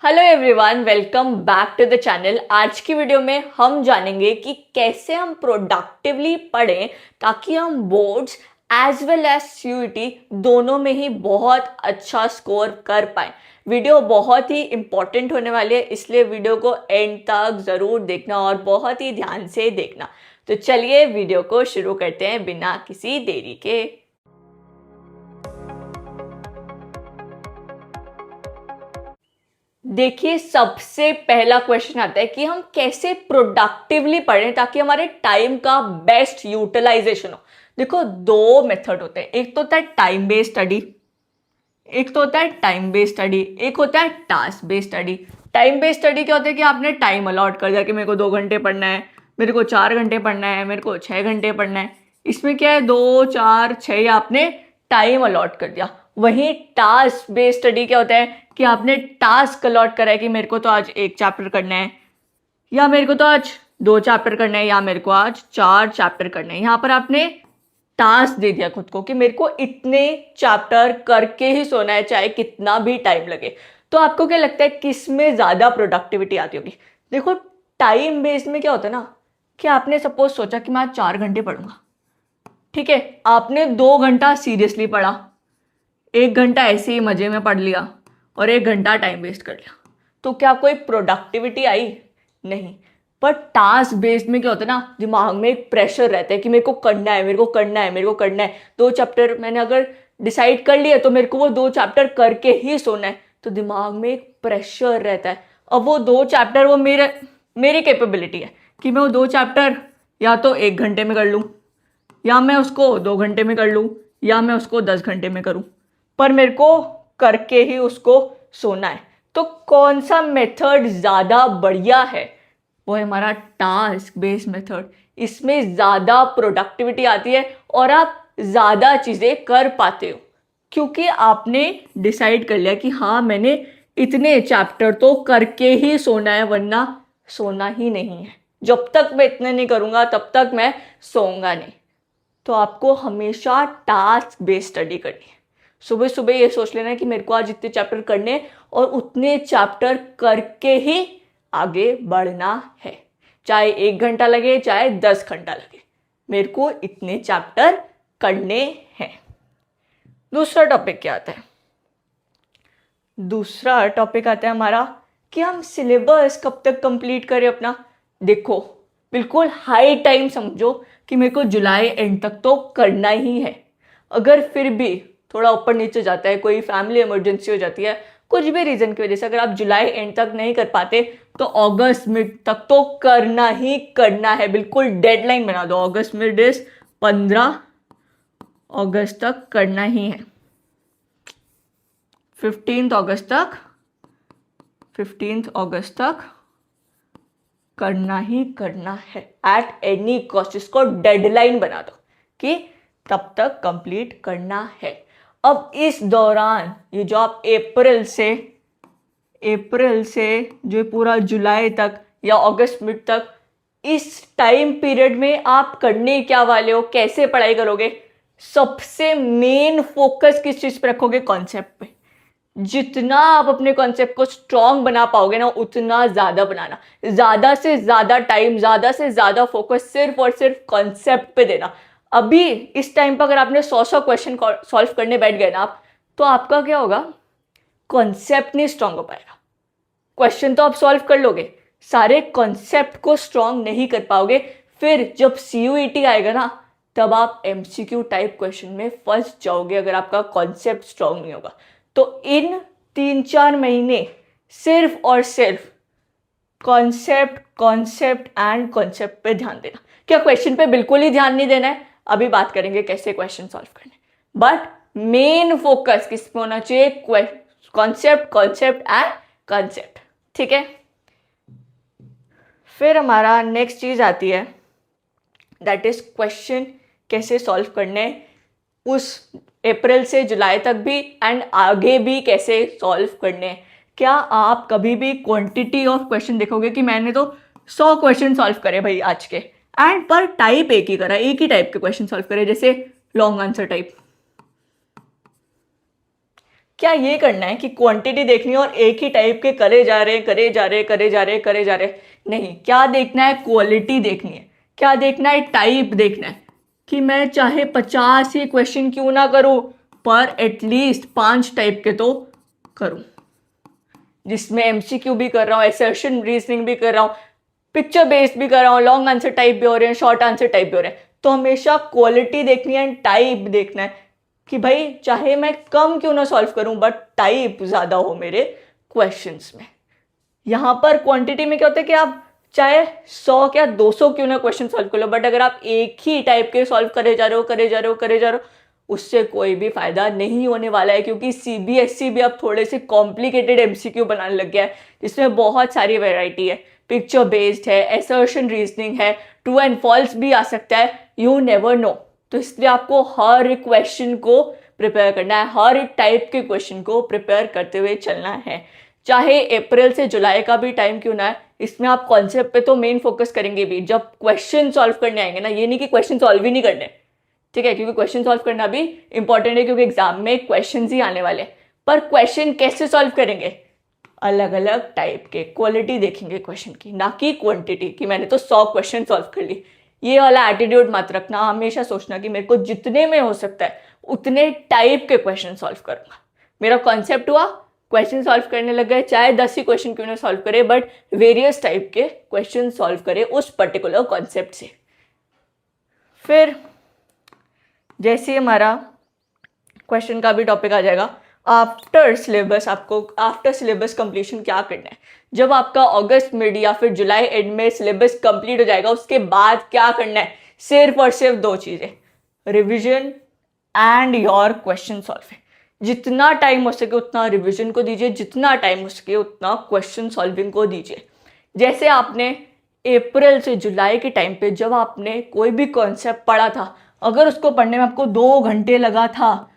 Hello everyone, welcome back to the channel. आज की video में हम जानेंगे कि कैसे हम प्रोडक्टिवली पढ़ें ताकि हम boards as well as CUET दोनों में ही बहुत अच्छा स्कोर कर पाएं। वीडियो बहुत ही इंपॉर्टेंट होने वाली है, इसलिए वीडियो को एंड तक ज़रूर देखना और बहुत ही ध्यान से देखना। तो चलिए वीडियो को शुरू करते हैं बिना किसी देरी के। देखिए, सबसे पहला क्वेश्चन आता है कि हम कैसे प्रोडक्टिवली पढ़ें ताकि हमारे टाइम का बेस्ट यूटिलाइजेशन हो। देखो, दो मेथड होते हैं, एक तो होता है टाइम बेस्ड स्टडी, एक तो होता है टाइम बेस्ड स्टडी, एक होता है task based study. Time based study क्या होता है कि आपने टाइम अलॉट कर दिया कि मेरे को 2 घंटे पढ़ना है, मेरे को 4 घंटे पढ़ना है, मेरे को 6 घंटे पढ़ना है। इसमें क्या है, 2 4 6 आपने टाइम अलॉट कर दिया। वहीं टास्क बेस्ड स्टडी क्या होता है कि आपने टास्क अलॉट करा है कि मेरे को तो आज 1 चैप्टर करना है, या मेरे को तो आज 2 चैप्टर करना है, या मेरे को आज 4 चैप्टर करना है। यहाँ पर आपने टास्क दे दिया खुद को कि मेरे को इतने चैप्टर करके ही सोना है, चाहे कितना भी टाइम लगे। तो आपको क्या लगता है किस में ज़्यादा प्रोडक्टिविटी आती होगी? देखो, टाइम बेस्ड में क्या होता है ना कि आपने सपोज सोचा कि मैं आज 4 घंटे पढ़ूंगा, ठीक है, आपने 2 घंटा सीरियसली पढ़ा, 1 घंटा ऐसे ही मजे में पढ़ लिया और 1 घंटा टाइम वेस्ट कर लिया, तो क्या कोई प्रोडक्टिविटी आई? नहीं। पर टास्क बेस्ड में क्या होता है ना, दिमाग में एक प्रेशर रहता है कि मेरे को करना है, मेरे को करना है, मेरे को करना है। 2 चैप्टर मैंने अगर डिसाइड कर लिया तो मेरे को वो 2 चैप्टर करके ही सोना है, तो दिमाग में एक प्रेशर रहता है। अब वो 2 चैप्टर वो मेरी कैपेबिलिटी है कि मैं वो 2 चैप्टर या तो 1 घंटे में कर लूँ, या मैं उसको 2 घंटे में कर लूँ, या मैं उसको 10 घंटे में करूँ, पर मेरे को करके ही उसको सोना है। तो कौन सा मेथड ज़्यादा बढ़िया है? वो है हमारा टास्क बेस्ड मेथड। इसमें ज़्यादा प्रोडक्टिविटी आती है और आप ज़्यादा चीज़ें कर पाते हो, क्योंकि आपने डिसाइड कर लिया कि हाँ, मैंने इतने चैप्टर तो करके ही सोना है, वरना सोना ही नहीं है। जब तक मैं इतने नहीं करूँगा तब तक मैं सोऊंगा नहीं। तो आपको हमेशा टास्क बेस्ड स्टडी करनी है। सुबह सुबह ये सोच लेना है कि मेरे को आज इतने चैप्टर करने और उतने चैप्टर करके ही आगे बढ़ना है, चाहे 1 घंटा लगे चाहे 10 घंटा लगे, मेरे को इतने चैप्टर करने हैं। दूसरा टॉपिक क्या आता है? दूसरा टॉपिक आता है हमारा कि हम सिलेबस कब तक कंप्लीट करें अपना। देखो, बिल्कुल हाई टाइम समझो कि मेरे को जुलाई एंड तक तो करना ही है। अगर फिर भी थोड़ा ऊपर नीचे जाता है, कोई फैमिली इमरजेंसी हो जाती है, कुछ भी रीज़न की वजह से अगर आप जुलाई एंड तक नहीं कर पाते तो अगस्त मिड तक तो करना ही करना है। बिल्कुल डेडलाइन बना दो, अगस्त मिड इज 15 अगस्त तक करना ही है। 15 अगस्त तक करना ही करना है एट एनी कॉस्ट। इसको डेडलाइन बना दो कि तब तक कंप्लीट करना है। अब इस दौरान ये जो आप अप्रैल से जो पूरा जुलाई तक या अगस्त मिड तक, इस टाइम पीरियड में आप करने क्या वाले हो, कैसे पढ़ाई करोगे? सबसे मेन फोकस किस चीज़ पे रखोगे? कॉन्सेप्ट पे। जितना आप अपने कॉन्सेप्ट को स्ट्रॉन्ग बना पाओगे ना, उतना ज़्यादा बनाना। ज़्यादा से ज़्यादा टाइम, ज़्यादा से ज़्यादा फोकस सिर्फ और सिर्फ कॉन्सेप्ट पे देना। अभी इस टाइम पर अगर आपने 100 क्वेश्चन सॉल्व करने बैठ गए ना आप, तो आपका क्या होगा? कॉन्सेप्ट नहीं स्ट्रॉन्ग हो पाएगा। क्वेश्चन तो आप सॉल्व कर लोगे, सारे कॉन्सेप्ट को स्ट्रॉन्ग नहीं कर पाओगे। फिर जब सीयूईटी आएगा ना, तब आप एमसीक्यू टाइप क्वेश्चन में फंस जाओगे अगर आपका कॉन्सेप्ट स्ट्रॉन्ग नहीं होगा। तो इन 3-4 महीने सिर्फ और सिर्फ कॉन्सेप्ट एंड कॉन्सेप्ट पे ध्यान देना। क्या क्वेश्चन पे बिल्कुल ही ध्यान नहीं देना है? अभी बात करेंगे कैसे क्वेश्चन सॉल्व करने, बट मेन फोकस किस पे होना चाहिए? कॉन्सेप्ट एंड कॉन्सेप्ट, ठीक है। फिर हमारा नेक्स्ट चीज आती है, दैट इज क्वेश्चन कैसे सॉल्व करने उस अप्रैल से जुलाई तक भी एंड आगे भी कैसे सॉल्व करने। क्या आप कभी भी क्वांटिटी ऑफ क्वेश्चन देखोगे कि मैंने तो 100 क्वेश्चन सॉल्व करे भाई आज के, एंड पर टाइप एक ही करा, एक ही टाइप के क्वेश्चन सॉल्व करे, जैसे लॉन्ग आंसर टाइप? क्या ये करना है कि क्वांटिटी देखनी है और एक ही टाइप के करे जा रहे करे जा रहे करे जा रहे करे जा रहे? नहीं, क्या देखना है? क्वालिटी देखनी है। क्या देखना है? टाइप देखना है कि मैं चाहे 50 ही क्वेश्चन क्यों ना करूं, पर एटलीस्ट 5 टाइप के तो करूं, जिसमें एमसीक्यू भी कर रहा हूं, असर्शन रीजनिंग भी कर रहा हूं, पिक्चर बेस्ड भी कर रहा हूं, लॉन्ग आंसर टाइप भी हो रहे हैं, शॉर्ट आंसर टाइप भी हो रहे हैं। तो हमेशा क्वालिटी देखनी है, टाइप देखना है कि भाई चाहे मैं कम क्यों ना सॉल्व करूं, बट टाइप ज्यादा हो मेरे क्वेश्चंस में। यहां पर क्वांटिटी में क्या होता है कि आप चाहे 100 या 200 क्यों ना क्वेश्चन सॉल्व कर लो, बट अगर आप एक ही टाइप के सॉल्व करे जा रहे हो करे जा रहे हो करे जा रहे हो, उससे कोई भी फायदा नहीं होने वाला है। क्योंकि सीबीएसई भी अब थोड़े से कॉम्प्लिकेटेड एमसीक्यू बनाने लग गया है, जिसमें बहुत सारी वैरायटी है, पिक्चर बेस्ड है, असर्शन रीजनिंग है, ट्रू एंड फॉल्स भी आ सकता है, यू नेवर नो। तो इसलिए आपको हर क्वेश्चन को प्रिपेयर करना है, हर एक टाइप के क्वेश्चन को प्रिपेयर करते हुए चलना है। चाहे अप्रैल से जुलाई का भी टाइम क्यों ना है, इसमें आप कॉन्सेप्ट पे तो मेन फोकस करेंगे भी। जब क्वेश्चन सॉल्व करने आएंगे ना, ये नहीं कि क्वेश्चन सॉल्व ही नहीं करने, ठीक है, क्योंकि क्वेश्चन सॉल्व करना भी इंपॉर्टेंट है, क्योंकि एग्जाम में क्वेश्चन ही आने वाले। पर क्वेश्चन कैसे सॉल्व करेंगे? अलग अलग टाइप के, क्वालिटी देखेंगे क्वेश्चन की, ना कि क्वांटिटी कि मैंने तो 100 क्वेश्चन सॉल्व कर ली। ये वाला एटीट्यूड मत रखना, हमेशा सोचना कि मेरे को जितने में हो सकता है उतने टाइप के क्वेश्चन सॉल्व करूंगा। मेरा कॉन्सेप्ट हुआ, क्वेश्चन सॉल्व करने लग गए, चाहे 10 ही क्वेश्चन क्यों ना सॉल्व करे, बट वेरियस टाइप के क्वेश्चन सॉल्व करे उस पर्टिकुलर कॉन्सेप्ट से। फिर जैसे हमारा क्वेश्चन का भी टॉपिक आ जाएगा, आफ्टर सिलेबस। आपको आफ्टर सिलेबस कंप्लीशन क्या करना है? जब आपका अगस्त मिड या फिर जुलाई एंड में सिलेबस कंप्लीट हो जाएगा, उसके बाद क्या करना है? सिर्फ और सिर्फ 2 चीजें, revision and your question solving. जितना टाइम हो सके उतना रिवीजन को दीजिए, जितना टाइम हो सके उतना क्वेश्चन सॉल्विंग को दीजिए। जैसे आपने अप्रैल से जुलाई के टाइम पे जब आपने कोई भी कॉन्सेप्ट पढ़ा था, अगर उसको पढ़ने में आपको 2 घंटे लगा था,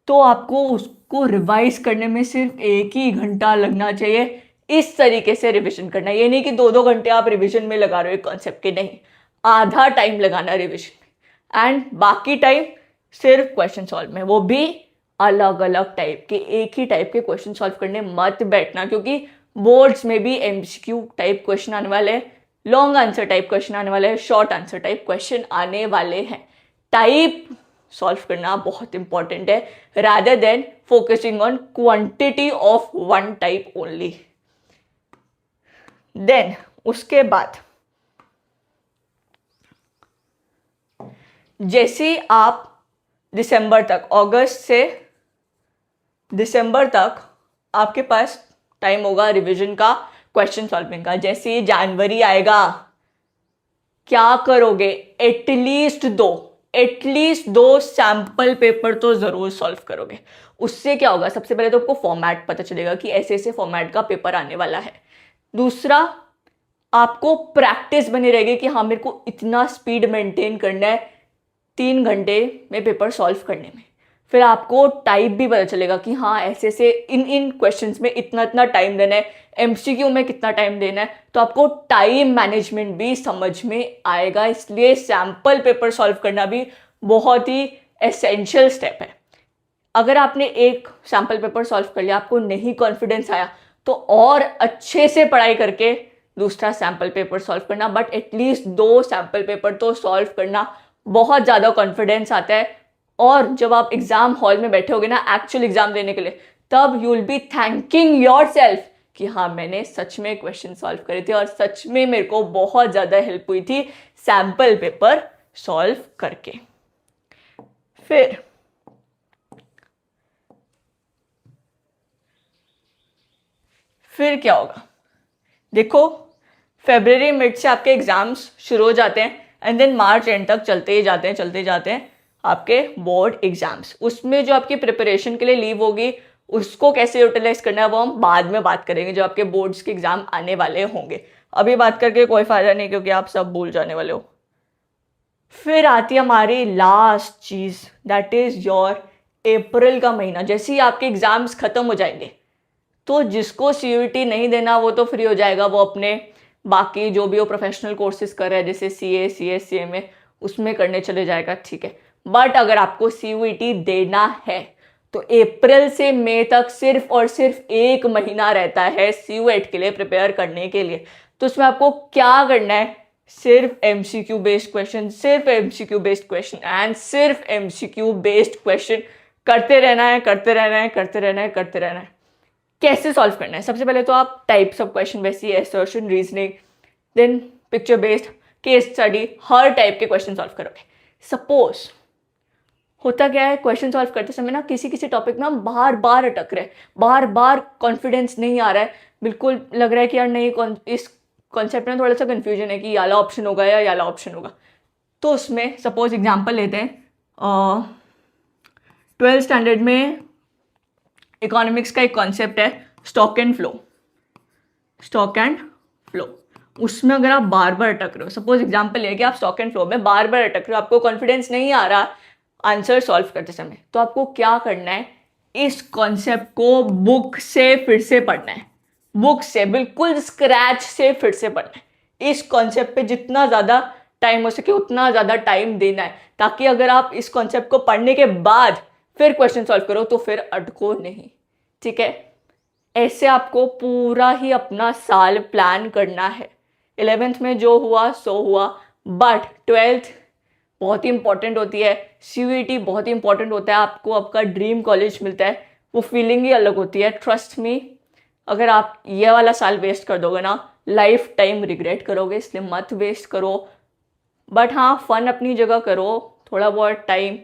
तो आपको उसको रिवाइज करने में सिर्फ 1 ही घंटा लगना चाहिए। इस तरीके से रिवीजन करना है। ये नहीं कि 2-2 घंटे आप रिवीजन में लगा रहे हो कॉन्सेप्ट के, नहीं, आधा टाइम लगाना रिवीजन में एंड बाकी टाइम सिर्फ क्वेश्चन सॉल्व में, वो भी अलग अलग टाइप के। एक ही टाइप के क्वेश्चन सॉल्व करने मत बैठना, क्योंकि बोर्ड्स में भी एमसीक्यू टाइप क्वेश्चन आने वाले हैं, लॉन्ग आंसर टाइप क्वेश्चन आने वाले हैं, शॉर्ट आंसर टाइप क्वेश्चन आने वाले हैं। टाइप सॉल्व करना बहुत इंपॉर्टेंट है, rather than focusing on quantity of one type only. Then उसके बाद जैसे आप दिसंबर तक, अगस्त से दिसंबर तक आपके पास टाइम होगा रिवीजन का, क्वेश्चन सॉल्विंग का। जैसे जनवरी आएगा, क्या करोगे? एटलीस्ट दो सैंपल पेपर तो जरूर सॉल्व करोगे। उससे क्या होगा? सबसे पहले तो आपको फॉर्मेट पता चलेगा कि ऐसे ऐसे फॉर्मेट का पेपर आने वाला है। दूसरा, आपको प्रैक्टिस बनी रहेगी कि हाँ, मेरे को इतना स्पीड मेंटेन करना है 3 घंटे में पेपर सॉल्व करने में। फिर आपको टाइप भी पता चलेगा कि हाँ, ऐसे ऐसे इन क्वेश्चंस में इतना इतना टाइम देना है, एमसीक्यू में कितना टाइम देना है। तो आपको टाइम मैनेजमेंट भी समझ में आएगा। इसलिए सैंपल पेपर सॉल्व करना भी बहुत ही एसेंशियल स्टेप है। अगर आपने एक सैंपल पेपर सॉल्व कर लिया, आपको नहीं कॉन्फिडेंस आया, तो और अच्छे से पढ़ाई करके दूसरा सैंपल पेपर सॉल्व करना, बट एटलीस्ट 2 सैंपल पेपर तो सॉल्व करना। बहुत ज़्यादा कॉन्फिडेंस आता है, और जब आप एग्जाम हॉल में बैठे होगे ना एक्चुअल एग्जाम देने के लिए, तब you will be thanking your self कि हाँ, मैंने सच में क्वेश्चन सॉल्व करे थे और सच में मेरे को बहुत ज़्यादा हेल्प हुई थी सैंपल पेपर सॉल्व करके। फिर क्या होगा? देखो, फरवरी मिड से आपके एग्जाम्स शुरू हो जाते हैं एंड देन मार्च एंड तक चलते जाते हैं आपके बोर्ड एग्जाम्स। उसमें जो आपकी प्रिपरेशन के लिए लीव होगी, उसको कैसे यूटिलाइज करना है वो हम बाद में बात करेंगे, जब आपके बोर्ड्स के एग्जाम आने वाले होंगे। अभी बात करके कोई फायदा नहीं, क्योंकि आप सब भूल जाने वाले हो। फिर आती है हमारी लास्ट चीज, दैट इज योर अप्रैल का महीना। जैसे ही आपके एग्जाम्स खत्म हो जाएंगे, तो जिसको सीयूईटी नहीं देना वो तो फ्री हो जाएगा, वो अपने बाकी जो भी वो प्रोफेशनल कोर्सेज कर रहा है, जैसे सीए, सीएस, सीएमए, उसमें करने चले जाएगा, ठीक है। बट अगर आपको सीयूईटी देना है, तो अप्रैल से मई तक सिर्फ और सिर्फ 1 महीना रहता है CUET के लिए प्रिपेयर करने के लिए। तो उसमें आपको क्या करना है, सिर्फ MCQ बेस्ड क्वेश्चन, सिर्फ MCQ बेस्ड क्वेश्चन एंड सिर्फ MCQ बेस्ड क्वेश्चन करते रहना है, करते रहना है, करते रहना है, करते रहना है। कैसे सॉल्व करना है, सबसे पहले तो आप टाइप्स ऑफ क्वेश्चन वैसे ही assertion, reasoning, then picture based, case study, हर टाइप के क्वेश्चन सॉल्व करोगे। सपोज होता क्या है, क्वेश्चन सॉल्व करते समय ना किसी किसी टॉपिक में हम बार बार अटक रहे हैं, बार बार कॉन्फिडेंस नहीं आ रहा है, बिल्कुल लग रहा है कि यार नहीं, इस कॉन्सेप्ट में थोड़ा सा कन्फ्यूजन है कि ये वाला ऑप्शन होगा या ये वाला ऑप्शन होगा। तो उसमें सपोज एग्जांपल लेते हैं, 12th स्टैंडर्ड में इकोनॉमिक्स का एक कॉन्सेप्ट है stock and flow, stock and flow. उसमें अगर आप बार बार अटक रहे हो, सपोज एग्जांपल ले कि आप स्टॉक एंड फ्लो में बार बार अटक रहे हो, आपको कॉन्फिडेंस नहीं आ रहा आंसर सॉल्व करते समय, तो आपको क्या करना है, इस कॉन्सेप्ट को बुक से फिर से पढ़ना है, बुक से बिल्कुल स्क्रैच से फिर से पढ़ना है। इस कॉन्सेप्ट पे जितना ज़्यादा टाइम हो सके उतना ज़्यादा टाइम देना है, ताकि अगर आप इस कॉन्सेप्ट को पढ़ने के बाद फिर क्वेश्चन सॉल्व करो तो फिर अटको नहीं, ठीक है। ऐसे आपको पूरा ही अपना साल प्लान करना है। 11th में जो हुआ सो हुआ, बट 12th बहुत ही इंपॉर्टेंट होती है, CUET बहुत ही इंपॉर्टेंट होता है, आपको आपका ड्रीम कॉलेज मिलता है, वो फीलिंग ही अलग होती है। ट्रस्ट मी, अगर आप ये वाला साल वेस्ट कर दोगे ना, लाइफ टाइम रिग्रेट करोगे, इसलिए मत वेस्ट करो। बट हाँ, फन अपनी जगह करो, थोड़ा बहुत टाइम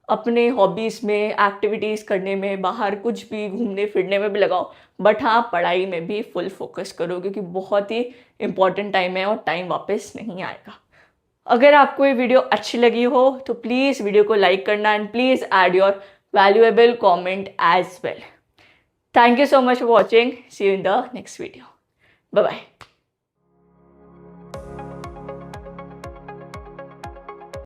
अपने हॉबीज़ में, एक्टिविटीज़ करने में, बाहर कुछ भी घूमने फिरने में भी लगाओ, बट हाँ पढ़ाई में भी फुल फोकस करो, क्योंकि बहुत ही इंपॉर्टेंट टाइम है और टाइम वापस नहीं आएगा। अगर आपको ये वीडियो अच्छी लगी हो तो प्लीज़ वीडियो को लाइक करना and please add your valuable comment as well. Thank you so much for watching. See you in the next video. Bye bye.